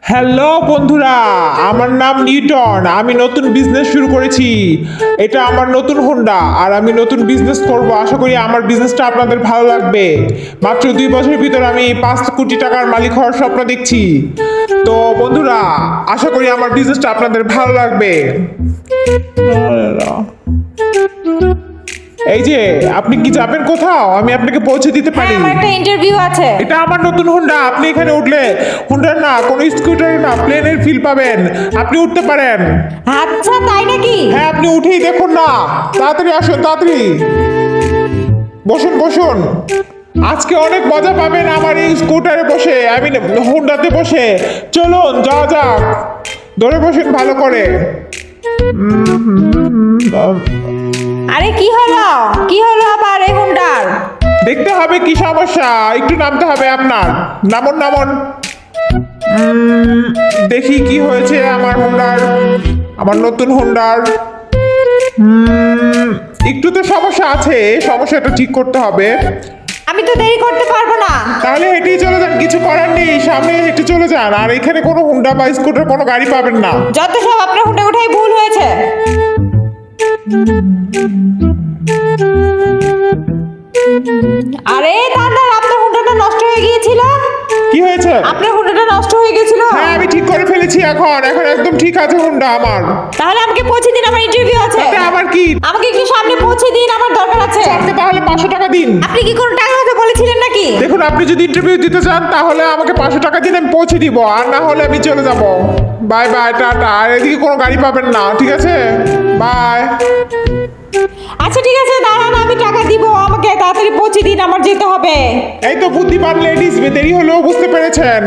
Hello বন্ধুরা, আমার নাম নিউটন। আমি নতুন বিজনেস শুরু করেছি। এটা আমার নতুন হোন্ডা আর আমি নতুন বিজনেস করব। আশা করি আমার বিজনেসটা আপনাদের ভালো লাগবে। মাত্র 2 বছরের ভিতর আমি 5 কোটি টাকার মালিক হওয়ার স্বপ্ন দেখছি। তো বন্ধুরা, আশা করি আমার বিজনেসটা আপনাদের ভালো লাগবে। এই যে আপনি কি যাবেন কোথাও? আমি আপনাকে পৌঁছে দিতে পারি। আমার একটা ইন্টারভিউ আছে। এটা আমার নতুন হোন্ডা। আপনি এখানে উঠলে হোন্ডার না, কোনো স্কুটারের না, প্লেনের ফিল পাবেন। আপনি উঠতে পারেন। আচ্ছা, তাই নাকি? হ্যাঁ, আপনি উঠেই দেখুন না। তাড়াতাড়ি আসুন, তাড়াতাড়ি বসুন বসুন। আজকে অনেক মজা পাবেন আমার এই স্কুটারে বসে, আমি হোন্ডাতে বসে। চলুন যাওয়া যাক। ধরে বসুন ভালো করে। আরে কি হলো আবার এই হোন্ডার? দেখতে হবে কি সমস্যা, একটু নামতে হবে আপনার। নামুন নামুন। দেখি কি হয়েছে আমার হোন্ডার, আমার নতুন হোন্ডার। একটু তো সমস্যা আছে, সমস্যাটা ঠিক করতে হবে। আমি তো দেরি করতে পারবো না। তাহলে হেঁটেই চলে যান, কিছু করার নেই। সামনে হেঁটে চলে যান। আর এখানে কোনো হোন্ডা বা স্কুটার কোনো গাড়ি পাবেন না। যত সব আপনার হোন্ডা উঠাই ভুল হয়েছে। আরে দাদা, আপনার হোন্ডাটা নষ্ট হয়ে গিয়েছিল। কি হয়েছে? আপনার হোন্ডাটা নষ্ট হয়ে গিয়েছিল। হ্যাঁ, আমি ঠিক করে ফেলেছি। এখন একদম ঠিক আছে হোন্ডা আমার। তাহলে আমাকে পৌঁছে দিন, আমার ইন্টারভিউ আছে। তাতে আমার কি? আমাকে একটু সামনে পৌঁছে দিন, আমার দরকার আছে। আপনি তাহলে 500 টাকা দিন। আপনি কি কোনো টাকার কথা বলেছিলেন নাকি? দেখুন, আপনি যদি ইন্টারভিউ দিতে চান তাহলে আমাকে 500 টাকা দিন, আমি পৌঁছে দিব। আর না হলে আমি চলে যাব। Bye bye, tata. আর এদিকে কোনো গাড়ি পাবেন না, ঠিক আছে? বাই। আচ্ছা ঠিক আছে, দাঁড়ান, আমি টাকা দিব। আমাকে তাড়াতাড়ি পৌঁছে দিন, আমার যেতে হবে। এই তো বুদ্ধিমান লেডিস, দেরি হলেও বুঝতে পেরেছেন।